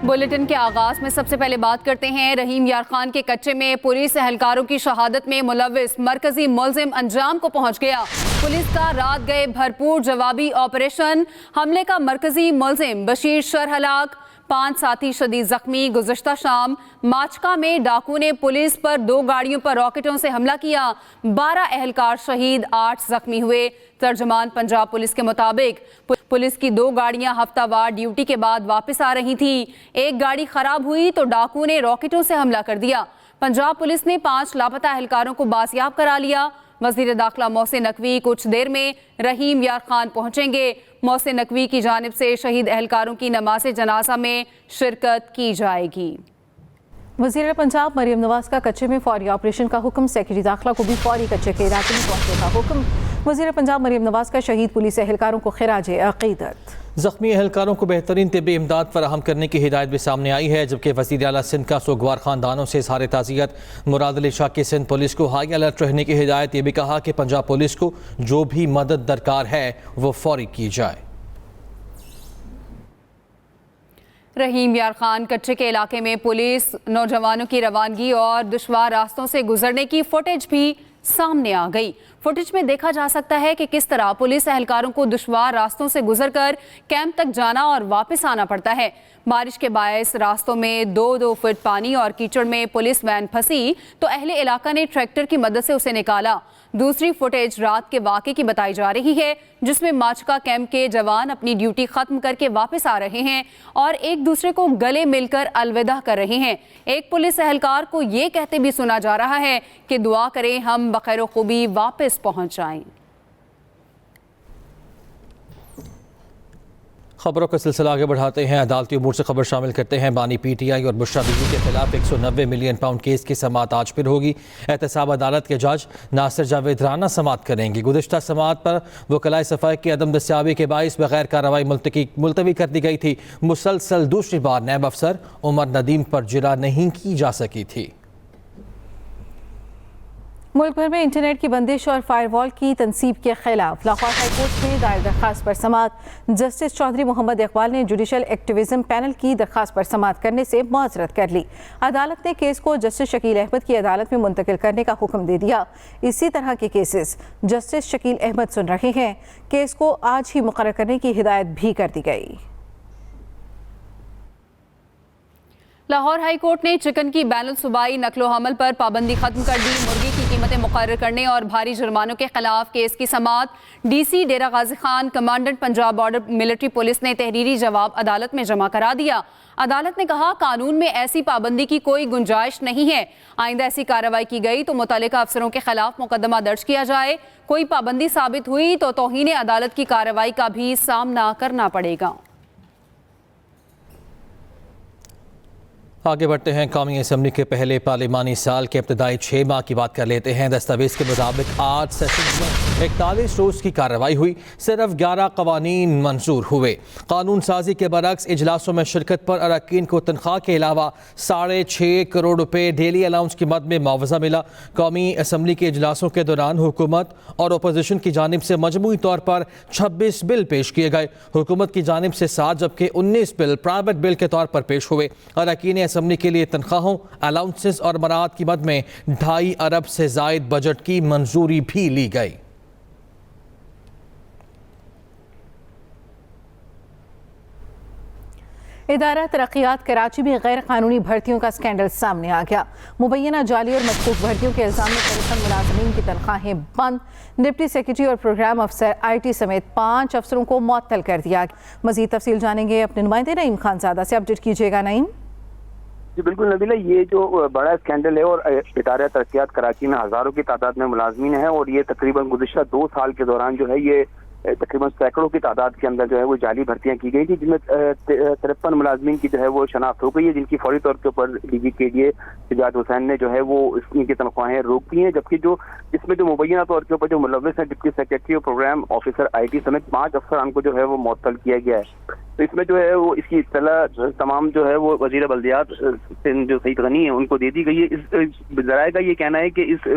Bulletin के आगाज में सबसे पहले बात करते हैं रहीम यार खान के कच्चे में पुलिस एहलकारों की शहादत में मुलव्विस मरकजी मुलजिम अंजाम को पहुंच गया। पुलिस का रात गए भरपूर जवाबी ऑपरेशन, हमले का मरकजी मुलजिम बशीर शर हलाक, 5 साथी शदीद जख्मी। गुज़श्ता शाम माचका में डाकू ने पुलिस पर 2 गाड़ियों पर रॉकेटों से हमला किया, 12 एहलकार शहीद, 8 जख्मी हुए। तर्जमान पंजाब पुलिस के मुताबिक पुलिस की 2 गाड़ियां हफ्तावार ड्यूटी के बाद वापस आ रही थी। एक गाड़ी खराब हुई तो डाकू ने रॉकेटों से हमला कर दिया। पंजाब पुलिस ने 5 लापता एहलकारों को बासियाब करा लिया। वज़ीर दाखिला मोहसिन नकवी कुछ देर में रहीम यार खान पहुंचेंगे। मोहसिन नकवी की जानिब से शहीद एहलकारों की नमाज जनाजा में शिरकत की जाएगी। वज़ीर पंजाब मरियम नवाज का कच्चे में फौरी ऑपरेशन का हुक्म, सेक्रेटरी दाखिला को भी फौरी कच्चे के इलाके में पहुंचने का हुक्म। वज़ीर पंजाब मरियम नवाज का शहीद पुलिस एहलकारों को खिराज अक़ीदत। ज़ख्मी एहलकारों को बेहतरीन तिब्बी इमदाद फराहम करने की हिदायत भी सामने आई है, जबकि वज़ीर आला सिंध का सोगवार ख़ानदानों से इज़हार ताज़ियत। मुराद अली शाह की सिंध पुलिस को हाई अलर्ट रहने की हिदायत। ये भी कहा कि पंजाब पुलिस को जो भी मदद दरकार है वो फौरी की जाए। रहीम यार खान कच्चे के इलाके में पुलिस नौजवानों की रवानगी और दुश्वार रास्तों से गुजरने की फुटेज भी सामने आ गई। फुटेज में देखा जा सकता है कि किस तरह पुलिस एहलकारों को दुश्वार रास्तों से गुजरकर कैंप तक जाना और वापस आना पड़ता है। बारिश के बायस रास्तों में 2-2 फुट पानी और कीचड़ में पुलिस वैन फंसी तो अहले इलाका ने ट्रैक्टर की मदद से उसे निकाला। दूसरी फुटेज रात के वाक़े की बताई जा रही है, जिसमें माचका कैंप के जवान अपनी ड्यूटी खत्म करके वापस आ रहे हैं और एक दूसरे को गले मिलकर अलविदा कर रहे हैं। एक पुलिस एहलकार को ये कहते भी सुना जा रहा है कि दुआ करें हम बखैर खूबी वापस पहुंच जाएं। खबरों का सिलसिला आगे बढ़ाते हैं। अदालती उमूर से खबर शामिल करते हैं। बानी पीटीआई और बुशरा बीवी के खिलाफ 190 मिलियन पाउंड केस की समाअत आज फिर होगी। एहतसाब अदालत के जज नासिर जावेद राना समाअत करेंगे। गुज़िश्ता समाअत पर वकलाए सफ़ाई की अदम दस्तियाबी के बाइस बगैर कार्रवाई मुलतवी कर दी गई थी। मुसलसल दूसरी बार नैब अफसर उमर नदीम पर जिरा नहीं की जा सकी थी। मुल्क भर में इंटरनेट की बंदिश और फायरवॉल की तनसीब के खिलाफ लाहौर हाई कोर्ट में दायर दरखास्त पर समाअत। जस्टिस चौधरी मोहम्मद इकबाल ने जुडिशल एक्टिविज्म पैनल की दरखास्त पर समाअत करने से मुआज़रत कर ली। अदालत ने केस को जस्टिस शकील अहमद की अदालत में मुंतकिल करने का हुक्म दे दिया। इसी तरह के केसेस जस्टिस शकील अहमद सुन रहे हैं। केस को आज ही मुकर्रर करने की हिदायत भी कर दी गई। लाहौर हाई कोर्ट ने चिकन की बैनुल सूबाई नकलो हमल पर पाबंदी खत्म कर दी। मुर्गी की कीमतें मुकर्रर करने और भारी जुर्मानों के खिलाफ केस की समाअत। DC Dera Ghazi Khan, commandant Punjab border military police ने तहरीरी जवाब अदालत में जमा करा दिया। अदालत ने कहा कानून में ऐसी पाबंदी की कोई गुंजाइश नहीं है। आइंदा ऐसी कार्रवाई की गई तो मुतल्लिका अफसरों के खिलाफ मुकदमा दर्ज किया जाए। कोई पाबंदी साबित हुई तो तौहीन अदालत की कार्रवाई का भी सामना करना पड़ेगा। आगे बढ़ते हैं। कौमी असम्बली के पहले पार्लिमानी साल के इब्तदाई 6 माह की बात कर लेते हैं। दस्तावेज के मुताबिक आज सेशन में 41 रोज़ की कार्रवाई हुई। सिर्फ 11 कवानीन मंजूर हुए। कानून साजी के बरक्स इजलासों में शिरकत पर अरकान को तनख्वाह के अलावा 6.5 करोड़ रुपये डेली अलाउंस की मद में मुआवजा मिला। कौमी असम्बली के इजलासों के दौरान हुकूमत और अपोजिशन की जानिब से मजमूई तौर पर 26 बिल पेश किए गए। हुकूमत की जानिब से 7 जबकि 19 बिल प्राइवेट बिल के तौर पर पेश हुए। अरकान असम्बली के लिए तनख्वाहों, अलाउंसेस और मराद की मद में 2.5 अरब से जायद बजट की मंजूरी भी ली गई। इदारा तरक्यात कराची में गैर कानूनी भर्तियों का स्कैंडल सामने आ गया। मुबैना जाली और मशकूक भर्तियों के इल्जाम में टेलीफोन मुलाजमीन की तनख्वाहें बंद। डिप्टी सेक्रेटरी और प्रोग्राम अफसर IT समेत 5 अफसरों को मुअत्तल कर दिया। मजीद तफसील जानेंगे अपने नुमाइंदे नईम खानजादा से। अपडेट कीजिएगा नईम। जी बिल्कुल नबीला, ये जो बड़ा स्कैंडल है और इदारा तरक्यात कराची में हज़ारों की तादाद में मुलाजमीन है और ये तकरीबन गुज़िश्ता 2 साल के दौरान जो है ये तकरीबन सैकड़ों की तादाद के अंदर जो है वो जाली भर्तियां की गई थी, जिनमें 53 मुलाजमीन की जो है वो शनाख्त हो गई है, जिनकी फौरी तौर के ऊपर DG KDA सिजाद हुसैन ने जो है वो इनकी तनख्वाहें रोक दी हैं। जबकि जो इसमें जो मुबैना तौर के ऊपर जो मुलव्विस है डिप्टी सेक्रेटरी और प्रोग्राम ऑफिसर IT समेत 5 अफसरान को जो है वो मुअत्तल किया गया है। तो इसमें जो है वो इसकी इत्तला तमाम जो है वो वज़ीर बल्दियात जो सईद गनी है उनको दे दी गई है। इस ज़राए का ये कहना है कि इस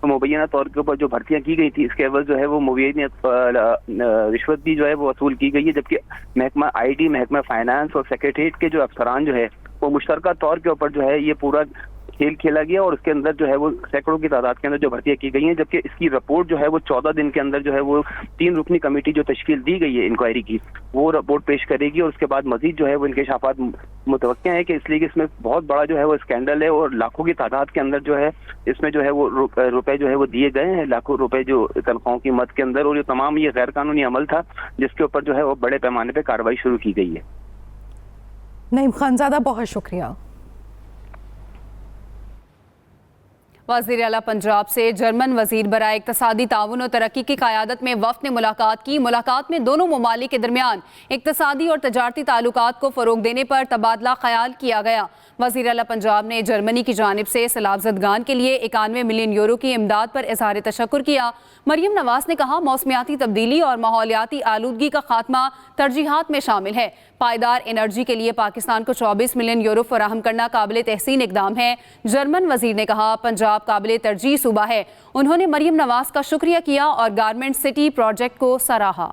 मुबैना तौर के ऊपर जो भर्तियां की गई थी इसके एवज जो है वो मुबैना रिश्वत भी जो है वो वसूल की गई है, जबकि महकमा आईटी, महकमा फाइनेंस और सेक्रेटरीट के जो अफसरान जो है वो मुश्तरका तौर के ऊपर जो है ये पूरा खेल खेला गया और उसके अंदर जो है वो सैकड़ों की तादाद के अंदर जो भर्तियां की गई हैं, जबकि इसकी रिपोर्ट जो है वो 14 दिन के अंदर जो है वो 3 रुकनी कमेटी जो तश्कील दी गई है इंक्वायरी की, वो रिपोर्ट पेश करेगी और उसके बाद मजीद जो है वो इंकशाफात मुतवक्के हैं कि इसलिए कि इसमें बहुत बड़ा जो है वो स्कैंडल है और लाखों की तादाद के अंदर जो है इसमें जो है वो रुपए जो है वो दिए गए हैं, लाखों रुपए जो तनख्वाहों की मद के अंदर, और ये तमाम ये गैर कानूनी अमल था जिसके ऊपर जो है वो बड़े पैमाने पर कार्रवाई शुरू की गई है। नईम खानजादा, बहुत शुक्रिया। वज़ीर आला पंजाब से जर्मन वज़ीर बराए इक़्तिसादी ताउन और तरक्की की क़यादत में वफ़द ने मुलाकात की। मुलाकात में दोनों ममालिक के दरमियान इक़्तिसादी और तजारती ताल्लुकात को फ़रोग़ देने पर तबादला ख़याल किया गया। वज़ीर आला पंजाब ने जर्मनी की जानिब से सैलाब-ज़दगान के लिए 91 मिलियन यूरो की इमदाद पर इज़हार तशक्कुर किया। मरियम नवाज़ ने कहा, मौसमियाती तब्दीली और माहौलियाती आलूदगी का खात्मा तरजीहात में शामिल है। पायदार एनर्जी के लिए पाकिस्तान को 24 मिलियन यूरो फराहम करना काबिल तहसीन इक़दाम है। जर्मन वज़ीर ने कहा, पंजाब काबिल तरजीह सूबा है। उन्होंने मरियम नवाज़ का शुक्रिया किया और गारमेंट सिटी प्रोजेक्ट को सराहा।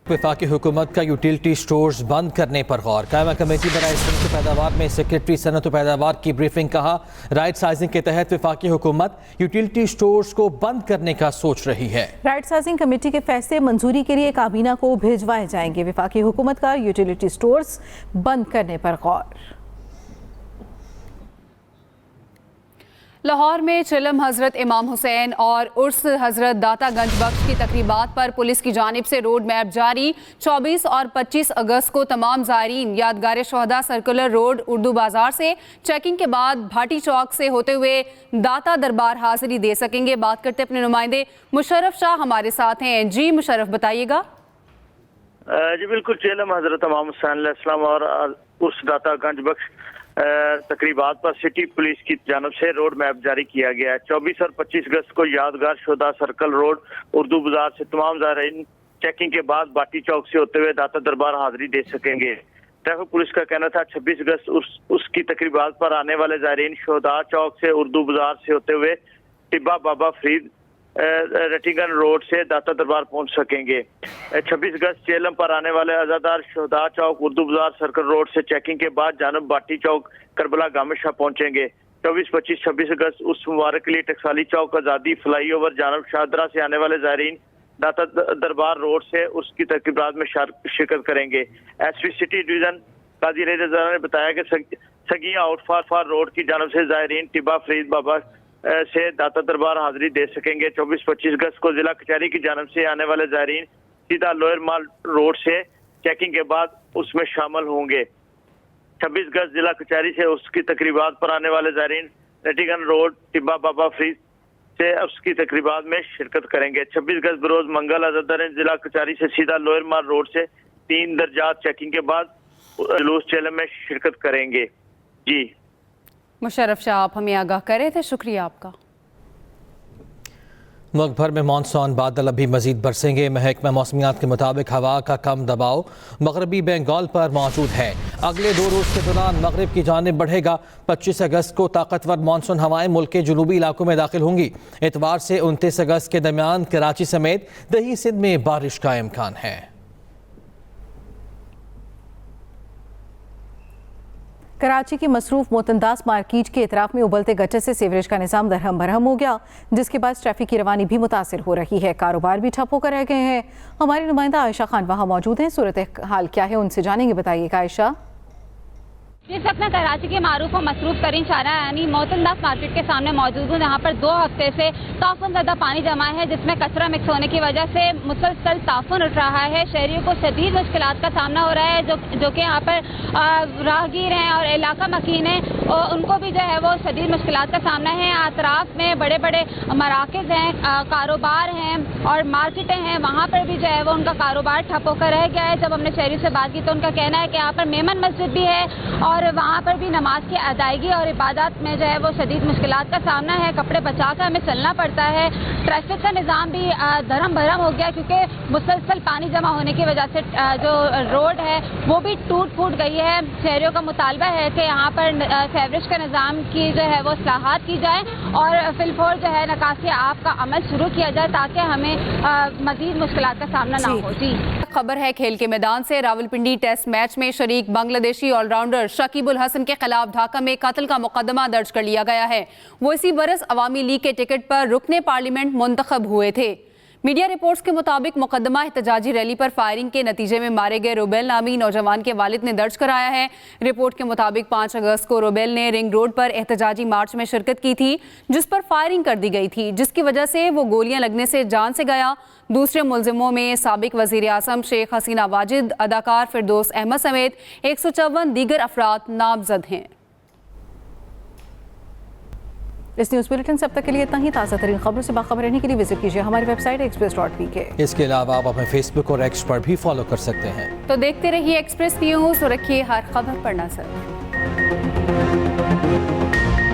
वफाकी हुकूमत का यूटिलिटी स्टोर्स बंद करने पर गौर। कायमा कमेटी बनाई सनत पैदावार में सेक्रेटरी सनत पैदावार की ब्रीफिंग। कहा, राइट साइजिंग के तहत वफाकी हुकूमत यूटिलिटी स्टोर्स को बंद करने का सोच रही है। राइट साइजिंग कमेटी के फैसले मंजूरी के लिए काबीना को भिजवाए जाएंगे। वफाकी हुकूमत का यूटिलिटी स्टोर्स बंद करने पर गौर। लाहौर में चिलम हज़रत इमाम हुसैन और उर्स हज़रत दाता गंज बख्श की तकरीबात पर पुलिस की जानिब से रोड मैप जारी। 24 और 25 अगस्त को तमाम ज़ायरीन यादगार शोहदा सर्कुलर रोड उर्दू बाज़ार से चेकिंग के बाद भाटी चौक से होते हुए दाता दरबार हाजिरी दे सकेंगे। बात करते अपने नुमाइंदे मुशर्रफ शाह हमारे साथ हैं। जी मुशर्रफ, बताइएगा। जी बिल्कुल, चिलम हज़रत इमाम हुसैन अलैहिस्सलाम और उर्स दाता गंज बख्श तकरीबात पर सिटी पुलिस की जानब से रोड मैप जारी किया गया है। 24 और 25 अगस्त को यादगार शोहदा सर्कल रोड उर्दू बाजार से तमाम ज़ायरीन चेकिंग के बाद बाटी चौक से होते हुए दाता दरबार हाजिरी दे सकेंगे। ट्रैफिक पुलिस का कहना था 26 अगस्त उसकी तकरीबात पर आने वाले ज़ायरीन शोहदा चौक से उर्दू बाजार से होते हुए टिब्बा बाबा फरीद रटिंगन रोड से दाता दरबार पहुंच सकेंगे। 26 अगस्त चेलम पर आने वाले आज़ादार शोहदा चौक उर्दू बाजार सर्कल रोड से चेकिंग के बाद जानब बाटी चौक करबला गामिद शाह पहुंचेंगे। 24, 25, 26 अगस्त उस मुबारक के लिए टकसाली चौक आज़ादी फ्लाई ओवर जानब शाहदरा से आने वाले ज़ायरीन दाता दरबार रोड से उसकी तकरीबात में शिरकत करेंगे। एसपी सिटी डिवीजन काजी रेज़ा ने बताया कि सगिया आउटफार रोड की जानब से ज़ायरीन टिब्बा फरीद बाबा से दाता दरबार हाजिरी दे सकेंगे। 24, 25 अगस्त को जिला कचहरी की जानब से आने वाले ज़ायरीन सीधा लोअर माल रोड से चेकिंग के बाद उसमें शामिल होंगे। 26 अगस्त जिला कचहरी से उसकी तकरीबात पर आने वाले ज़ायरीन रटिंगन रोड टिब्बा बाबा फरीद से उसकी तकरीबात में शिरकत करेंगे। 26 अगस्त बरोज मंगल आज़ादारीन जिला कचहरी से सीधा लोअर माल रोड से 3 दर्जात चेकिंग के बाद जुलूस चेलम में शिरकत करेंगे। जी मुशर्रफ शाह, आप हमें आगाह कर रहे थे, शुक्रिया आपका। मुल्क भर में मानसून बादल अभी मजीद बरसेंगे। महकमा मौसमियात के मुताबिक हवा का कम दबाव मगरबी बंगाल पर मौजूद है। अगले 2 रोज़ के दौरान मगरब की जानिब बढ़ेगा। 25 अगस्त को ताकतवर मानसून हवाएं मुल्क के जनूबी इलाकों में दाखिल होंगी। इतवार से 29 अगस्त के दरमियान कराची समेत दही सिंध में बारिश का इम्कान है। कराची की मसरूफ मोतनदास मार्केट के इतराफ में उबलते गटर से सीवरेज का निज़ाम दरहम बरहम हो गया, जिसके बाद ट्रैफिक की रवानी भी मुतासिर हो रही है। कारोबार भी ठप होकर रह गए हैं। हमारी नुमाइंदा आयशा खान वहाँ मौजूद हैं। सूरत हाल क्या है उनसे जानेंगे, बताइएगा आयशा। इस वक्त मैं कराची के मारूफ और मसरूफ तरीन शारा यानी मोतनदास मार्केट के सामने मौजूद हूँ, जहाँ पर 2 हफ्ते से काफ़ी ज़्यादा पानी जमा है, जिसमें कचरा मिक्स होने की वजह से मुसलसल ताफुन उठ रहा है। शहरियों को शदीद मुश्किलात का सामना हो रहा है। जो कि यहाँ पर राहगीर हैं और इलाका मकीन हैं, उनको भी जो है वो शदीद मुश्किलात का सामना है। अतराफ में बड़े बड़े मराकज़ हैं, कारोबार हैं और मार्केटें हैं, वहाँ पर भी जो है वो उनका कारोबार ठप होकर रह गया है। जब हमने शहरी से बात की तो उनका कहना है कि यहाँ पर मेमन मस्जिद भी है और वहाँ पर भी नमाज की अदायगी और इबादत में जो है वो शदीद मुश्किलात का सामना है। कपड़े बचा कर हमें चलना पड़ता है। ट्रैफिक का निज़ाम भी धर्म भरम हो गया क्योंकि मुसलसल पानी जमा होने की वजह से जो रोड है वो भी टूट फूट गई है। शहरियों का मुतालबा है कि यहाँ पर सीवरेज का निज़ाम की जो है वो इस्लाहात की जाए और फिलफौर जो है निकासी आब का अमल शुरू किया जाए ताकि हमें मज़ीद मुश्किलात का सामना ना हो। जी, खबर है खेल के मैदान से। रावलपिंडी टेस्ट मैच में शरीक बांग्लादेशी ऑलराउंडर शकीबुल हसन के खिलाफ ढाका में कत्ल का मुकदमा दर्ज कर लिया गया है। वो इसी बरस अवामी लीग के टिकट पर रुकने पार्लियामेंट मुंतखब हुए थे। मीडिया रिपोर्ट्स के मुताबिक मुकदमा एहतजाजी रैली पर फायरिंग के नतीजे में मारे गए रुबेल नामी नौजवान के वालिद ने दर्ज कराया है। रिपोर्ट के मुताबिक 5 अगस्त को रुबेल ने रिंग रोड पर एहतजाजी मार्च में शिरकत की थी जिस पर फायरिंग कर दी गई थी, जिसकी वजह से वो गोलियां लगने से जान से गया। दूसरे मुलजिमों में साबिक वजीर आज़म शेख हसीना वाजिद, अदाकार फिरदौस अहमद समेत 154 दीगर अफराद नामजद हैं। इस न्यूज़ बुलेटिन से अब तक के लिए इतना ही। ताज़ा तरीन खबरों से बाखबर रहने के लिए विजिट कीजिए हमारी वेबसाइट express.pk। इसके अलावा आप हमें फेसबुक और एक्स पर भी फॉलो कर सकते हैं। तो देखते रहिए एक्सप्रेस न्यूज़ और रखिए हर खबर पर नजर।